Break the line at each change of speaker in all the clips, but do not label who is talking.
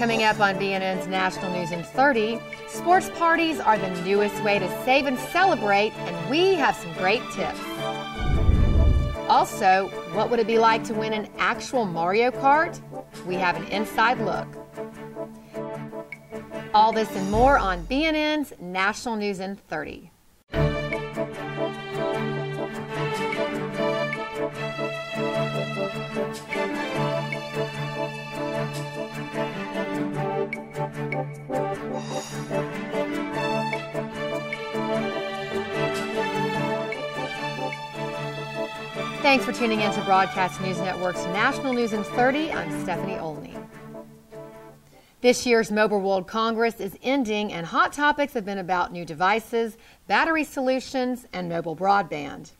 Coming up on BNN's National News in 30, sports parties are the newest way to save and celebrate, and we have some great tips. Also, what would it be like to win an actual Mario Kart? We have an inside look. All this and more on BNN's National News in 30. Thanks for tuning in to Broadcast News Network's National News in 30. I'm Stephanie Olney. This year's Mobile World Congress is ending, and hot topics have been about new devices, battery solutions, and mobile broadband.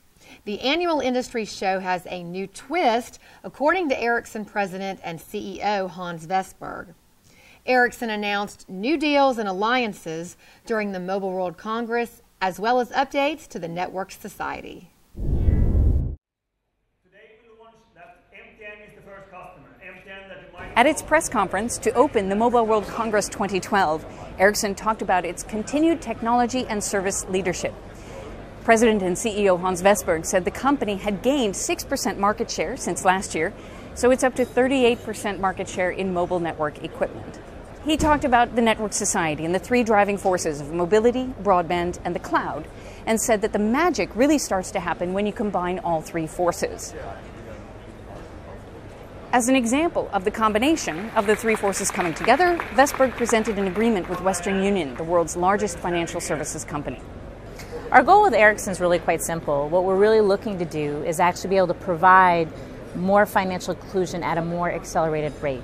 The annual industry show has a new twist, according to Ericsson President and CEO Hans Vestberg. Ericsson announced new deals and alliances during the Mobile World Congress, as well as updates to the Network Society.
At its press conference to open the Mobile World Congress 2012, Ericsson talked about its continued technology and service leadership. President and CEO Hans Vestberg said the company had gained 6% market share since last year, so it's up to 38% market share in mobile network equipment. He talked about the Network Society and the three driving forces of mobility, broadband, and the cloud, and said that the magic really starts to happen when you combine all three forces. As an example of the combination of the three forces coming together, Vestberg presented an agreement with Western Union, the world's largest financial services company.
Our goal with Ericsson is really quite simple. What we're really looking to do is actually be able to provide more financial inclusion at a more accelerated rate.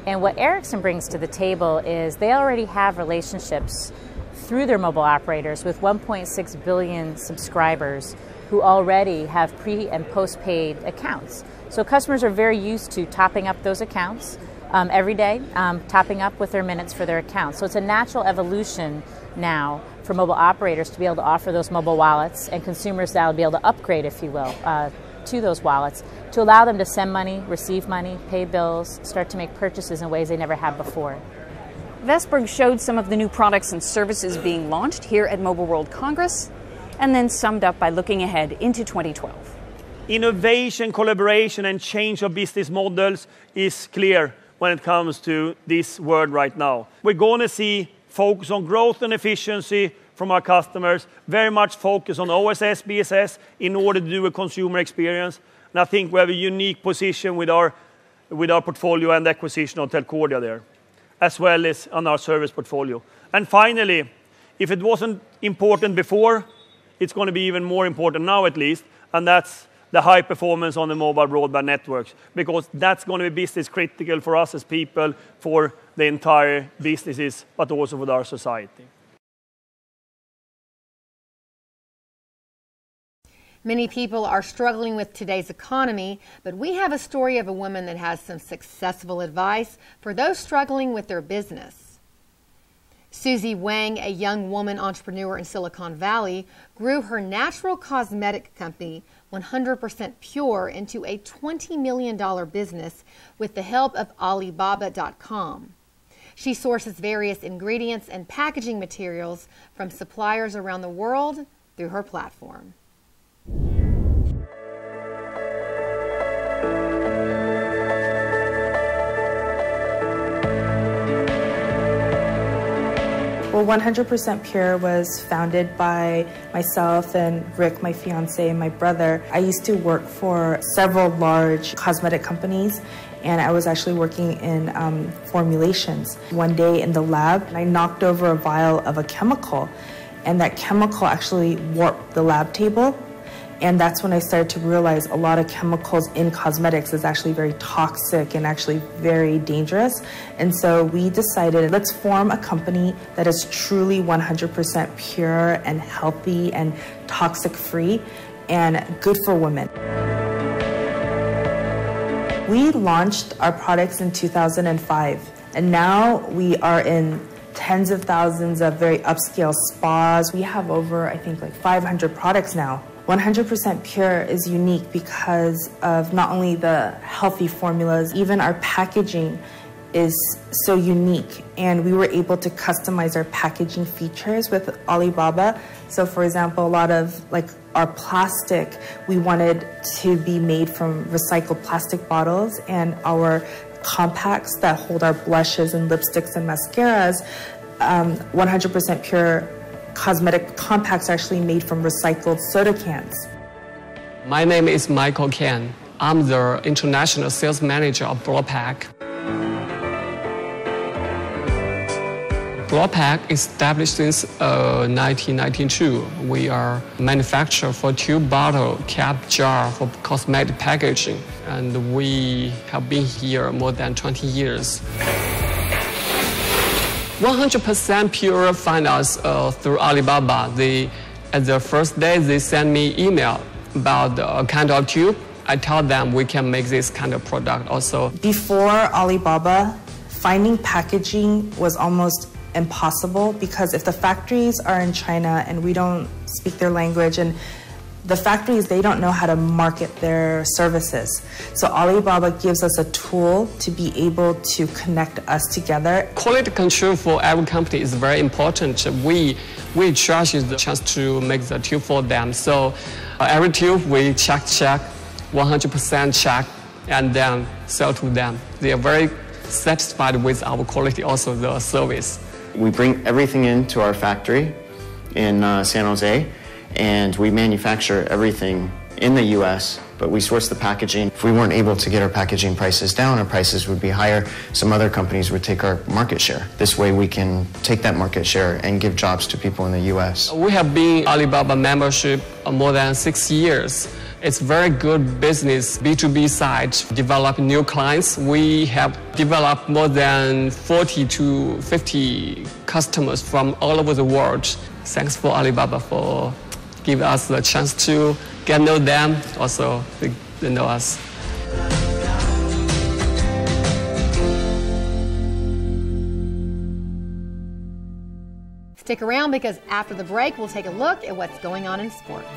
And what Ericsson brings to the table is they already have relationships through their mobile operators with 1.6 billion subscribers who already have pre- and post-paid accounts. So customers are very used to topping up those accounts every day, topping up with their minutes for their accounts. So it's a natural evolution now for mobile operators to be able to offer those mobile wallets, and consumers that will be able to upgrade, if you will, to those wallets to allow them to send money, receive money, pay bills, start to make purchases in ways they never have before.
Vestberg showed some of the new products and services being launched here at Mobile World Congress, and then summed up by looking ahead into 2012.
Innovation, collaboration, and change of business models is clear when it comes to this world right now. We're going to see focus on growth and efficiency from our customers, very much focus on OSS, BSS in order to do a consumer experience. And I think we have a unique position with our portfolio and acquisition of Telcordia there, as well as on our service portfolio. And finally, if it wasn't important before, it's going to be even more important now at least, and that's the high performance on the mobile broadband networks, because that's going to be business critical for us as people, for the entire businesses, but also for our society.
Many people are struggling with today's economy, but we have a story of a woman that has some successful advice for those struggling with their business. Susie Wang, a young woman entrepreneur in Silicon Valley, grew her natural cosmetic company 100% Pure into a $20 million business with the help of Alibaba.com. She sources various ingredients and packaging materials from suppliers around the world through her platform.
Well, 100% Pure was founded by myself and Rick, my fiance, and my brother. I used to work for several large cosmetic companies, and I was actually working in formulations. One day in the lab, I knocked over a vial of a chemical, and that chemical actually warped the lab table. And that's when I started to realize a lot of chemicals in cosmetics is actually very toxic and actually very dangerous. And so we decided, let's form a company that is truly 100% pure and healthy and toxic-free and good for women. We launched our products in 2005, and now we are in tens of thousands of very upscale spas. We have over, I think, like 500 products now. 100% Pure is unique because of not only the healthy formulas, even our packaging is so unique, and we were able to customize our packaging features with Alibaba. So for example, a lot of like our plastic, we wanted to be made from recycled plastic bottles, and our compacts that hold our blushes and lipsticks and mascaras, 100% pure cosmetic compacts actually made from recycled soda cans.
My name is Michael Ken. I'm the international sales manager of Blowpack. Blowpack established since 1992. We are manufacturer for tube bottle, cap, jar for cosmetic packaging, and we have been here more than 20 years. 100% pure find us through Alibaba. At the first day, they send me email about the kind of tube. I tell them we can make this kind of product also.
Before Alibaba, finding packaging was almost impossible, because if the factories are in China and we don't speak their language, and the factories, they don't know how to market their services. So Alibaba gives us a tool to be able to connect us together.
Quality control for every company is very important. We cherish the chance to make the tube for them. So every tube we check, 100% check, and then sell to them. They are very satisfied with our quality, also the service.
We bring everything into our factory in San Jose, and we manufacture everything in the US, but we source the packaging. If we weren't able to get our packaging prices down, our prices would be higher. Some other companies would take our market share. This way we can take that market share and give jobs to people in the US.
We have been Alibaba membership more than 6 years. It's very good business, B2B side, develop new clients. We have developed more than 40 to 50 customers from all over the world. Thanks for Alibaba for giving us the chance to get to know them, also they know us.
Stick around, because after the break, we'll take a look at what's going on in sports.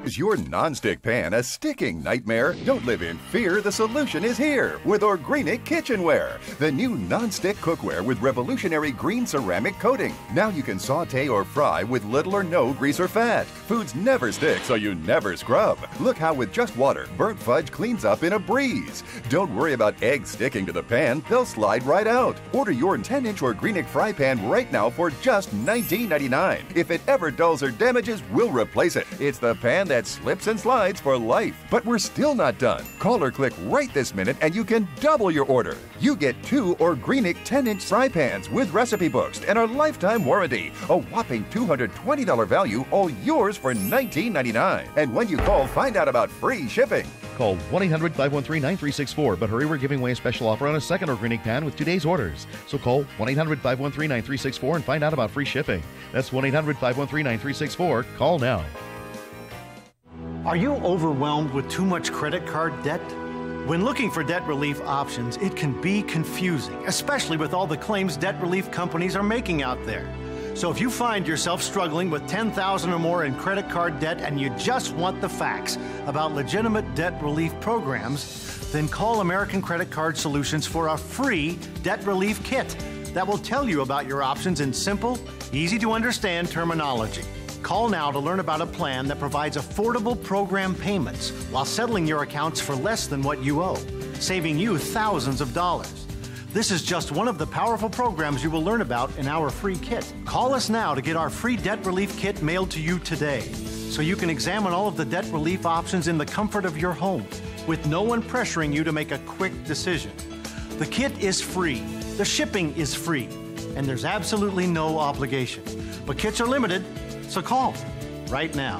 Is your non-stick pan a sticking nightmare? Don't live in fear. The solution is here with Organic Kitchenware, the new non-stick cookware with revolutionary green ceramic coating. Now you can saute or fry with little or no grease or fat. Foods never stick, so you never scrub. Look how with just water, burnt fudge cleans up in a breeze. Don't worry about eggs sticking to the pan. They'll slide right out. Order your 10-inch Organic fry pan right now for just $19.99. If it ever dulls or damages, we'll replace it. It's the pan that slips and slides for life. But we're still not done. Call or click right this minute and you can double your order. You get 2 Organic 10-inch fry pans with recipe books and a lifetime warranty. A whopping $220 value, all yours for $19.99. And when you call, find out about free shipping.
Call 1-800-513-9364, but hurry, we're giving away a special offer on a second Organic pan with today's orders. So call 1-800-513-9364 and find out about free shipping. That's 1-800-513-9364. Call now.
Are you overwhelmed with too much credit card debt? When looking for debt relief options, it can be confusing, especially with all the claims debt relief companies are making out there. So if you find yourself struggling with $10,000 or more in credit card debt and you just want the facts about legitimate debt relief programs, then call American Credit Card Solutions for a free debt relief kit that will tell you about your options in simple, easy to understand terminology. Call now to learn about a plan that provides affordable program payments while settling your accounts for less than what you owe, saving you thousands of dollars. This is just one of the powerful programs you will learn about in our free kit. Call us now to get our free debt relief kit mailed to you today, so you can examine all of the debt relief options in the comfort of your home, with no one pressuring you to make a quick decision. The kit is free, the shipping is free, and there's absolutely no obligation. But kits are limited, so call right now.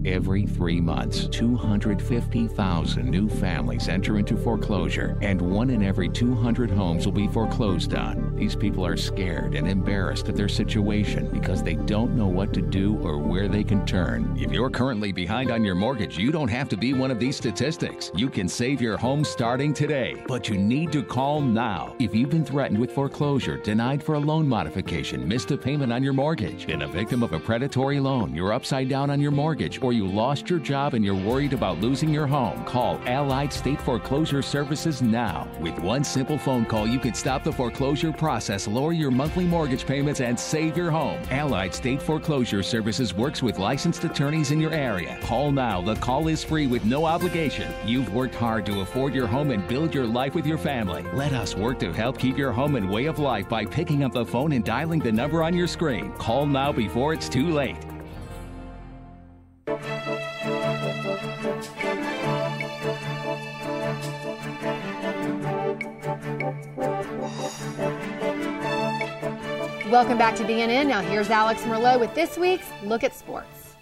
Every 3 months, 250,000 new families enter into foreclosure, and 1 in every 200 homes will be foreclosed on. These people are scared and embarrassed at their situation because they don't know what to do or where they can turn. If you're currently behind on your mortgage, you don't have to be one of these statistics. You can save your home starting today, but you need to call now. If you've been threatened with foreclosure, denied for a loan modification, missed a payment on your mortgage, been a victim of a predatory loan, you're upside down on your mortgage, or you lost your job and you're worried about losing your home, call Allied State Foreclosure Services now. With one simple phone call, you could stop the foreclosure process, lower your monthly mortgage payments, and save your home. Allied State Foreclosure Services works with licensed attorneys in your area. Call now. The call is free with no obligation. You've worked hard to afford your home and build your life with your family. Let us work to help keep your home and way of life by picking up the phone and dialing the number on your screen. Call now before it's too late.
Welcome back to BNN. Now here's Alex Merlot with this week's Look at Sports.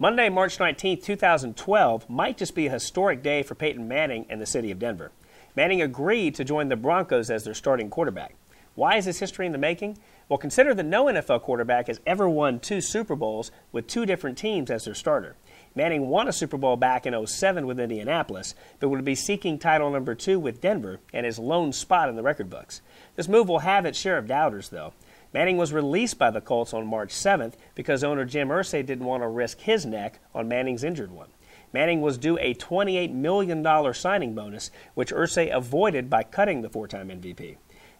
Monday, March 19, 2012 might just be a historic day for Peyton Manning and the city of Denver. Manning agreed to join the Broncos as their starting quarterback. Why is this history in the making? Well, consider that no NFL quarterback has ever won 2 Super Bowls with 2 different teams as their starter. Manning won a Super Bowl back in 2007 with Indianapolis, but would be seeking title number 2 with Denver and his lone spot in the record books. This move will have its share of doubters, though. Manning was released by the Colts on March 7th because owner Jim Irsay didn't want to risk his neck on Manning's injured one. Manning was due a $28 million signing bonus, which Irsay avoided by cutting the 4-time MVP.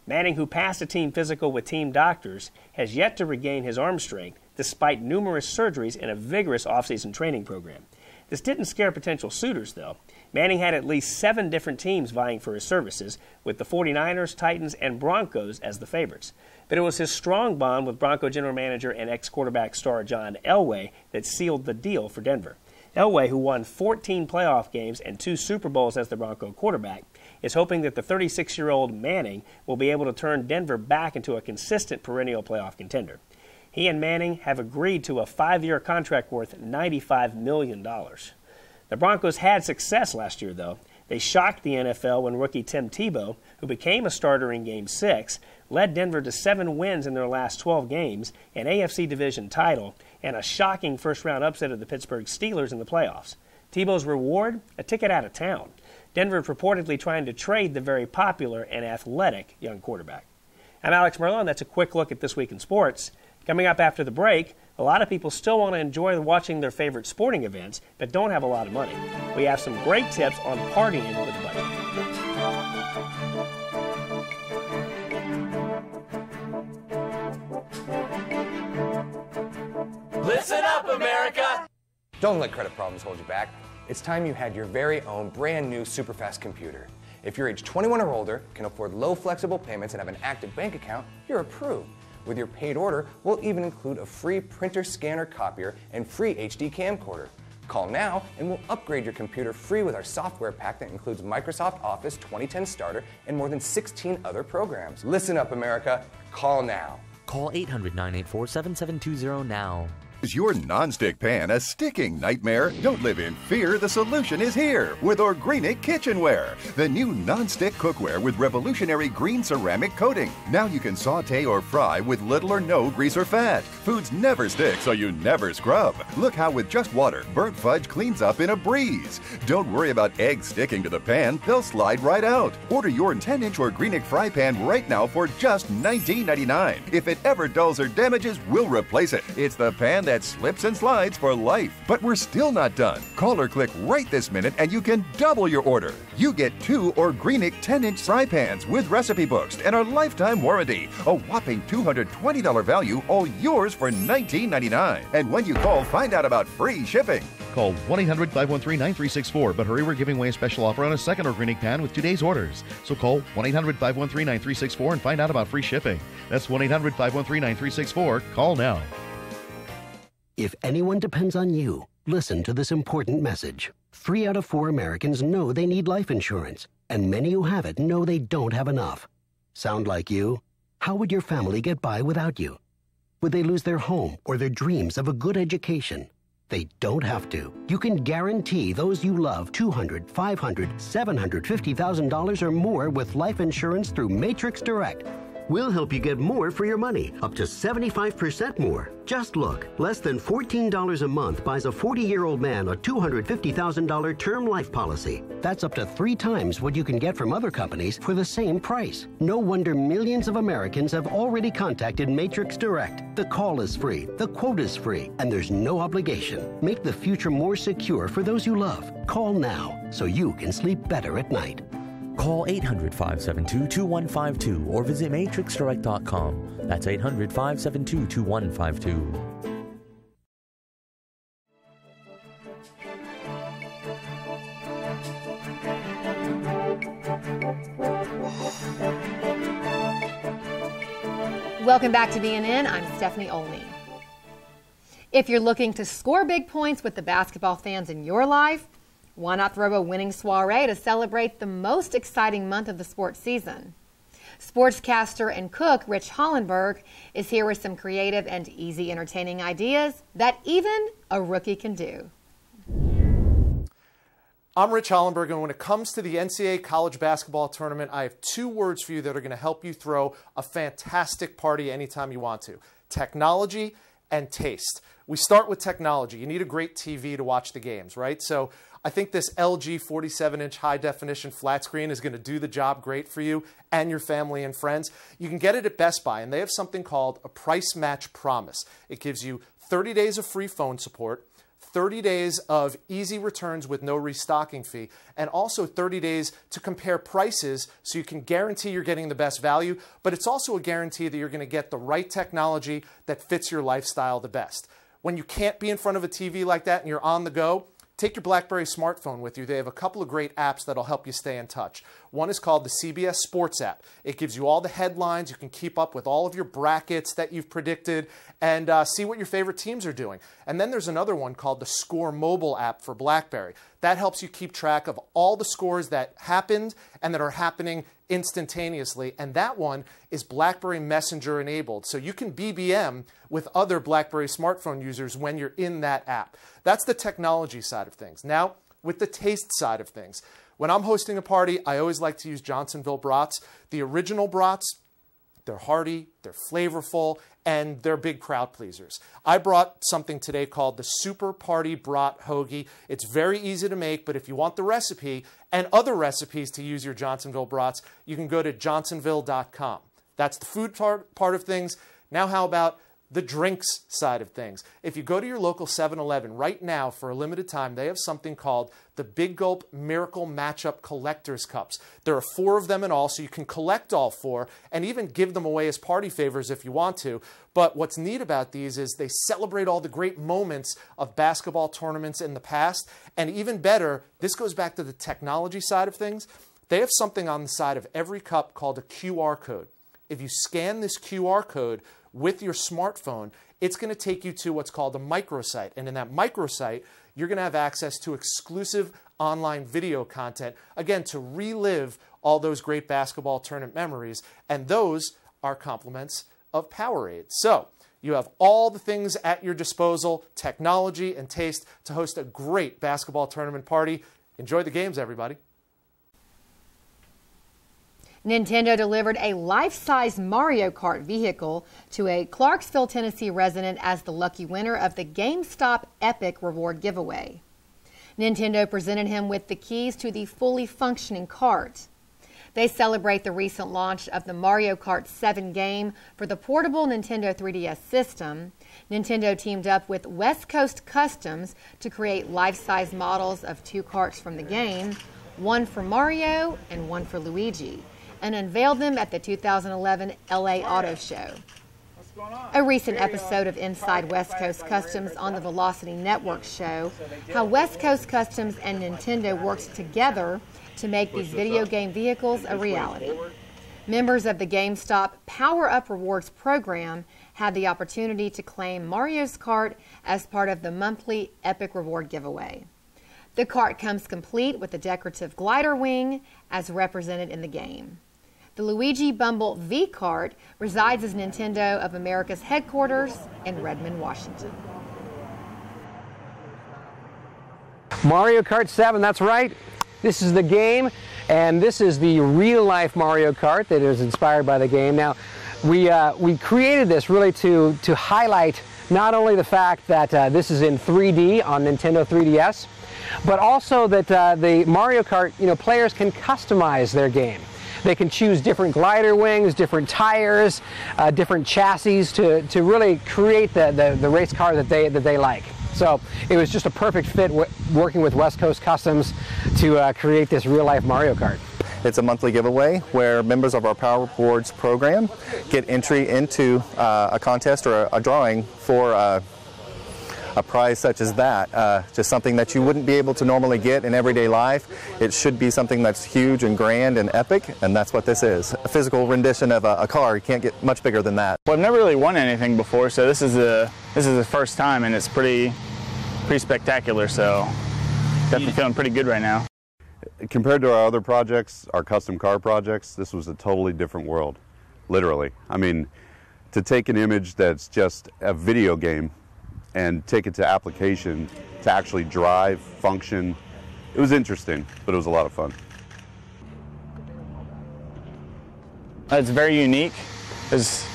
Manning, who passed a team physical with team doctors, has yet to regain his arm strength despite numerous surgeries and a vigorous offseason training program. This didn't scare potential suitors, though. Manning had at least 7 different teams vying for his services, with the 49ers, Titans, and Broncos as the favorites. But it was his strong bond with Bronco general manager and ex-quarterback star John Elway that sealed the deal for Denver. Elway, who won 14 playoff games and 2 Super Bowls as the Bronco quarterback, is hoping that the 36-year-old Manning will be able to turn Denver back into a consistent perennial playoff contender. He and Manning have agreed to a 5-year contract worth $95 million. The Broncos had success last year, though. They shocked the NFL when rookie Tim Tebow, who became a starter in Game 6, led Denver to 7 wins in their last 12 games, an AFC division title, and a shocking first-round upset of the Pittsburgh Steelers in the playoffs. Tebow's reward? A ticket out of town. Denver purportedly trying to trade the very popular and athletic young quarterback. I'm Alex Merlot, and that's a quick look at This Week in Sports. Coming up after the break, a lot of people still want to enjoy watching their favorite sporting events, but don't have a lot of money. We have some great tips on partying with a budget.
Listen up, America! Don't let credit problems hold you back. It's time you had your very own brand new super fast computer. If you're age 21 or older, can afford low flexible payments and have an active bank account, you're approved. With your paid order, we'll even include a free printer, scanner, copier, and free HD camcorder. Call now and we'll upgrade your computer free with our software pack that includes Microsoft Office 2010 Starter and more than 16 other programs. Listen up, America. Call now.
Call 800-984-7720 now.
Is your non-stick pan a sticking nightmare? Don't live in fear. The solution is here with Organic Kitchenware, the new non-stick cookware with revolutionary green ceramic coating. Now you can saute or fry with little or no grease or fat. Foods never stick, so you never scrub. Look how with just water, burnt fudge cleans up in a breeze. Don't worry about eggs sticking to the pan. They'll slide right out. Order your 10-inch Organic fry pan right now for just $19.99. If it ever dulls or damages, we'll replace it. It's the pan that slips and slides for life. But we're still not done. Call or click right this minute and you can double your order. You get 2 Organic 10-inch fry pans with recipe books and our lifetime warranty. A whopping $220 value, all yours for $19.99. And when you call, find out about free shipping.
Call 1-800-513-9364, but hurry, we're giving away a special offer on a second Organic pan with today's orders. So call 1-800-513-9364 and find out about free shipping. That's 1-800-513-9364. Call now.
If anyone depends on you, listen to this important message. 3 out of 4 Americans know they need life insurance, and many who have it know they don't have enough. Sound like you? How would your family get by without you? Would they lose their home or their dreams of a good education? They don't have to. You can guarantee those you love $200, $500, $750,000 or more with life insurance through Matrix Direct. We'll help you get more for your money, up to 75% more. Just look, less than $14 a month buys a 40-year-old man a $250,000 term life policy. That's up to 3 times what you can get from other companies for the same price. No wonder millions of Americans have already contacted Matrix Direct. The call is free, the quote is free, and there's no obligation. Make the future more secure for those you love. Call now so you can sleep better at night.
Call 800-572-2152 or visit matrixdirect.com. That's 800-572-2152.
Welcome back to BNN. I'm Stephanie Olney. If you're looking to score big points with the basketball fans in your life, why not throw a winning soiree to celebrate the most exciting month of the sports season? Sportscaster and cook Rich Hollenberg is here with some creative and easy entertaining ideas that even a rookie can do.
I'm Rich Hollenberg, and when it comes to the NCAA college basketball tournament, I have 2 words for you that are going to help you throw a fantastic party anytime you want to: technology and taste. We start with technology. You need a great TV to watch the games, right? So I think this LG 47-inch high-definition flat screen is going to do the job great for you and your family and friends. You can get it at Best Buy, and they have something called a Price Match Promise. It gives you 30 days of free phone support, 30 days of easy returns with no restocking fee, and also 30 days to compare prices so you can guarantee you're getting the best value, but it's also a guarantee that you're going to get the right technology that fits your lifestyle the best. When you can't be in front of a TV like that and you're on the go, take your BlackBerry smartphone with you. They have a couple of great apps that'll help you stay in touch. One is called the CBS Sports app. It gives you all the headlines. You can keep up with all of your brackets that you've predicted and see what your favorite teams are doing. And then there's another one called the Score mobile app for BlackBerry. That helps you keep track of all the scores that happened and that are happening instantaneously. And that one is BlackBerry Messenger enabled. So you can BBM with other BlackBerry smartphone users when you're in that app. That's the technology side of things. Now, with the taste side of things. When I'm hosting a party, I always like to use Johnsonville brats. The original brats, they're hearty, they're flavorful, and they're big crowd pleasers. I brought something today called the Super Party Brat Hoagie. It's very easy to make, but if you want the recipe and other recipes to use your Johnsonville brats, you can go to johnsonville.com. That's the food part of things. Now how about the drinks side of things? If you go to your local 7-Eleven right now for a limited time, they have something called the Big Gulp Miracle Matchup Collector's Cups. There are 4 of them in all, so you can collect all 4 and even give them away as party favors if you want to. But what's neat about these is they celebrate all the great moments of basketball tournaments in the past. And even better, this goes back to the technology side of things. They have something on the side of every cup called a QR code. If you scan this QR code with your smartphone, it's going to take you to what's called a microsite. And in that microsite, you're going to have access to exclusive online video content, again, to relive all those great basketball tournament memories. And those are compliments of Powerade. So you have all the things at your disposal, technology and taste, to host a great basketball tournament party. Enjoy the games, everybody.
Nintendo delivered a life-size Mario Kart vehicle to a Clarksville, Tennessee resident as the lucky winner of the GameStop Epic Reward giveaway. Nintendo presented him with the keys to the fully functioning cart. They celebrate the recent launch of the Mario Kart 7 game for the portable Nintendo 3DS system. Nintendo teamed up with West Coast Customs to create life-size models of 2 karts from the game, one for Mario and one for Luigi, and unveiled them at the 2011 LA Auto Show. A recent episode of Inside West Coast Customs on the Velocity Network show how West Coast Customs and Nintendo worked together to make these video game vehicles a reality. Members of the GameStop Power Up Rewards program had the opportunity to claim Mario's Kart as part of the monthly Epic Reward giveaway. The kart comes complete with a decorative glider wing as represented in the game. The Luigi Bumble V-Kart resides as Nintendo of America's headquarters in Redmond, Washington.
Mario Kart 7, that's right. This is the game, and this is the real-life Mario Kart that is inspired by the game. Now, we created this really to highlight not only the fact that this is in 3D on Nintendo 3DS, but also that the Mario Kart, players can customize their game. They can choose different glider wings, different tires, different chassis to really create the race car that they like. So it was just a perfect fit working with West Coast Customs to create this real-life Mario Kart.
It's a monthly giveaway where members of our Power Rewards program get entry into a contest or a drawing for a prize such as that. Just something that you wouldn't be able to normally get in everyday life. It should be something that's huge and grand and epic, and that's what this is. A physical rendition of a car. You can't get much bigger than that.
Well, I've never really won anything before, so this is the first time, and it's pretty spectacular, so definitely feeling pretty good right now.
Compared to our other projects, our custom car projects, this was a totally different world, literally. I mean, to take an image that's just a video game and take it to application to actually drive, function, it was interesting, but it was a lot of fun.
It's very unique. There's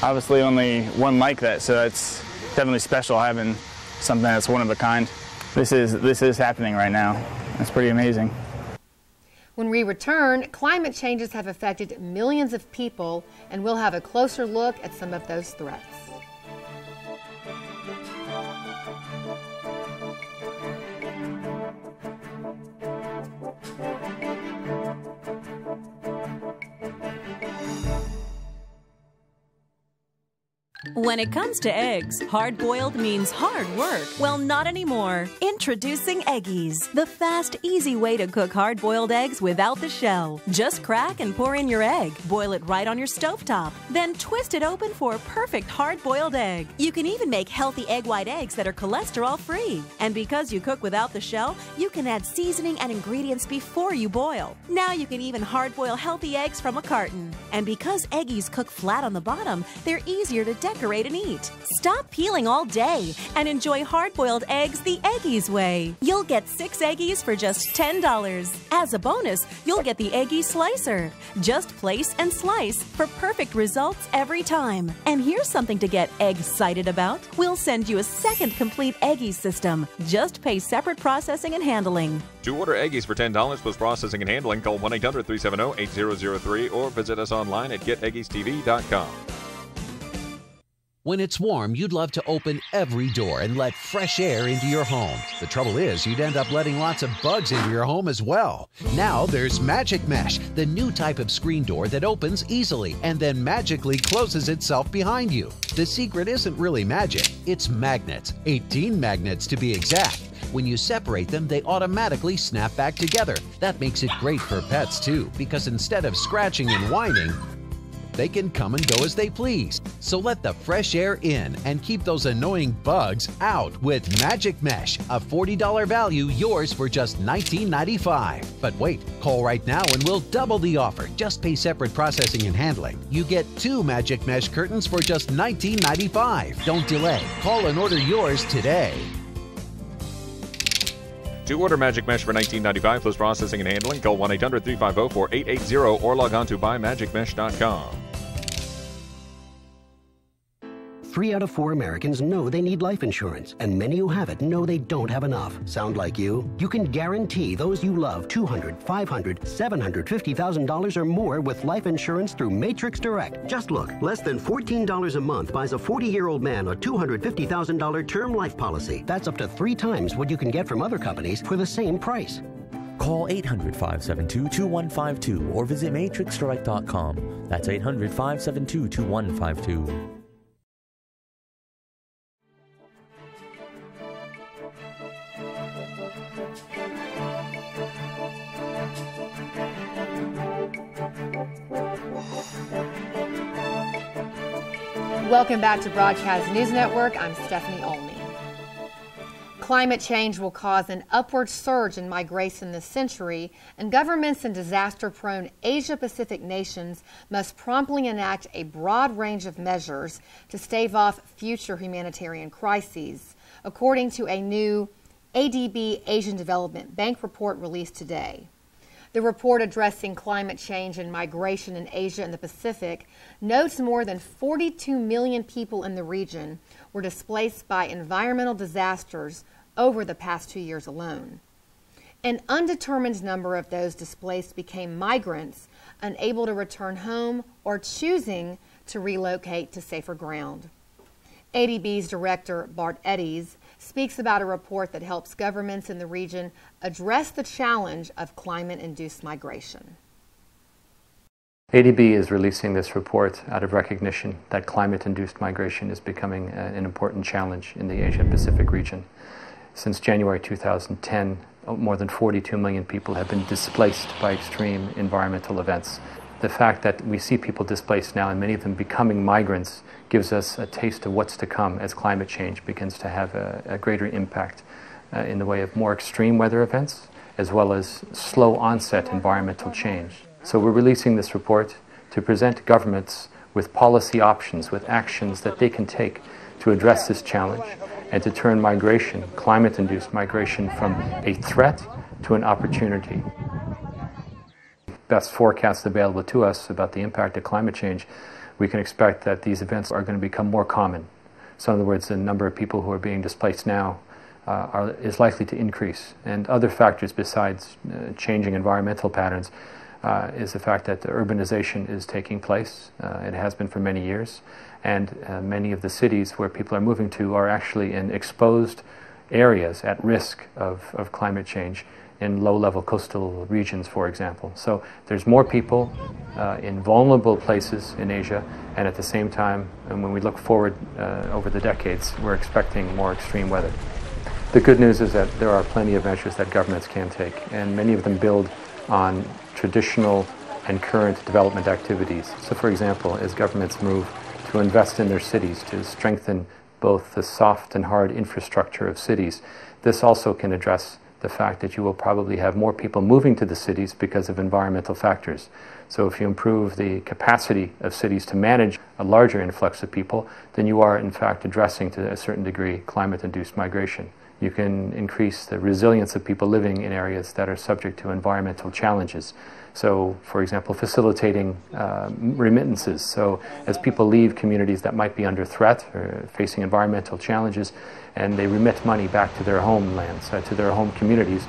obviously only one like that, so it's definitely special having something that's one of a kind. This is happening right now. It's pretty amazing.
When we return, climate changes have affected millions of people, and we'll have a closer look at some of those threats.
When it comes to eggs, hard-boiled means hard work. Well, not anymore. Introducing Eggies, the fast, easy way to cook hard-boiled eggs without the shell. Just crack and pour in your egg. Boil it right on your stovetop. Then twist it open for a perfect hard-boiled egg. You can even make healthy egg white eggs that are cholesterol-free. And because you cook without the shell, you can add seasoning and ingredients before you boil. Now you can even hard-boil healthy eggs from a carton. And because Eggies cook flat on the bottom, they're easier to decorate and eat. Stop peeling all day and enjoy hard-boiled eggs the Eggies way. You'll get 6 Eggies for just $10. As a bonus, you'll get the Eggie Slicer. Just place and slice for perfect results every time. And here's something to get egg-cited about. We'll send you a second complete Eggie system. Just pay separate processing and handling.
To order Eggies for $10 plus processing and handling, call 1-800-370-8003 or visit us online at geteggiestv.com.
When it's warm, you'd love to open every door and let fresh air into your home. The trouble is, you'd end up letting lots of bugs into your home as well. Now there's Magic Mesh, the new type of screen door that opens easily and then magically closes itself behind you. The secret isn't really magic, it's magnets. 18 magnets to be exact. When you separate them, they automatically snap back together. That makes it great for pets too, because instead of scratching and whining, they can come and go as they please. So let the fresh air in and keep those annoying bugs out with Magic Mesh, a $40 value, yours for just $19.95. But wait, call right now and we'll double the offer. Just pay separate processing and handling. You get 2 Magic Mesh curtains for just $19.95. Don't delay. Call and order yours today.
To order Magic Mesh for $19.95 plus processing and handling, call 1-800-350-4880 or log on to buymagicmesh.com.
3 out of 4 Americans know they need life insurance, and many who have it know they don't have enough. Sound like you? You can guarantee those you love $200,000, $500,000, $750,000 or more with life insurance through Matrix Direct. Just look, less than $14 a month buys a 40-year-old man a $250,000 term life policy. That's up to 3 times what you can get from other companies for the same price.
Call 800-572-2152 or visit matrixdirect.com. That's 800-572-2152.
Welcome back to Broadcast News Network. I'm Stephanie Olney. Climate change will cause an upward surge in migration this century, and governments in disaster-prone Asia-Pacific nations must promptly enact a broad range of measures to stave off future humanitarian crises, according to a new ADB Asian Development Bank report released today. The report addressing climate change and migration in Asia and the Pacific notes more than 42 million people in the region were displaced by environmental disasters over the past 2 years alone. An undetermined number of those displaced became migrants, unable to return home or choosing to relocate to safer ground. ADB's director, Bart Eddies, speaks about a report that helps governments in the region address the challenge of climate-induced migration.
ADB is releasing this report out of recognition that climate-induced migration is becoming an important challenge in the Asia-Pacific region. Since January 2010, more than 42 million people have been displaced by extreme environmental events. The fact that we see people displaced now, and many of them becoming migrants, gives us a taste of what's to come as climate change begins to have a greater impact in the way of more extreme weather events, as well as slow onset environmental change. So we're releasing this report to present governments with policy options, with actions that they can take to address this challenge and to turn migration, climate-induced migration, from a threat to an opportunity. Best forecasts available to us about the impact of climate change, we can expect that these events are going to become more common. So in other words, the number of people who are being displaced now is likely to increase. And other factors besides changing environmental patterns is the fact that the urbanization is taking place. It has been for many years. And many of the cities where people are moving to are actually in exposed areas at risk of climate change, in low-level coastal regions, for example. So there's more people in vulnerable places in Asia, and at the same time, and when we look forward over the decades, we're expecting more extreme weather. The good news is that there are plenty of measures that governments can take, and many of them build on traditional and current development activities. So for example, as governments move to invest in their cities, to strengthen both the soft and hard infrastructure of cities, this also can address the fact that you will probably have more people moving to the cities because of environmental factors. So if you improve the capacity of cities to manage a larger influx of people, then you are in fact addressing to a certain degree climate-induced migration. You can increase the resilience of people living in areas that are subject to environmental challenges. So, for example, facilitating remittances. So as people leave communities that might be under threat or facing environmental challenges, and they remit money back to their homelands, to their home communities,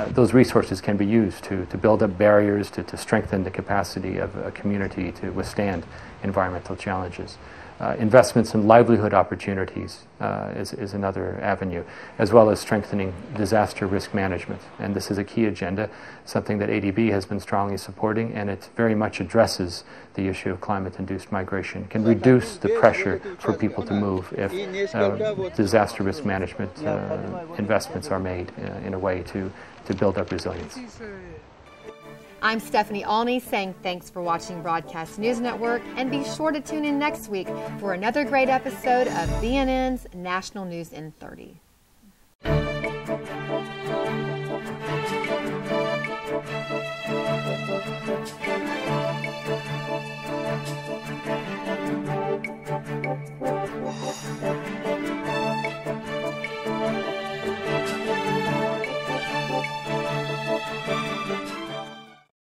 those resources can be used to build up barriers, to strengthen the capacity of a community to withstand environmental challenges. Investments in livelihood opportunities is another avenue, as well as strengthening disaster risk management. And this is a key agenda, something that ADB has been strongly supporting, and it very much addresses the issue of climate-induced migration. It can reduce the pressure for people to move if disaster risk management investments are made in a way to build up resilience.
I'm Stephanie Alney saying thanks for watching Broadcast News Network, and be sure to tune in next week for another great episode of BNN's National News in 30.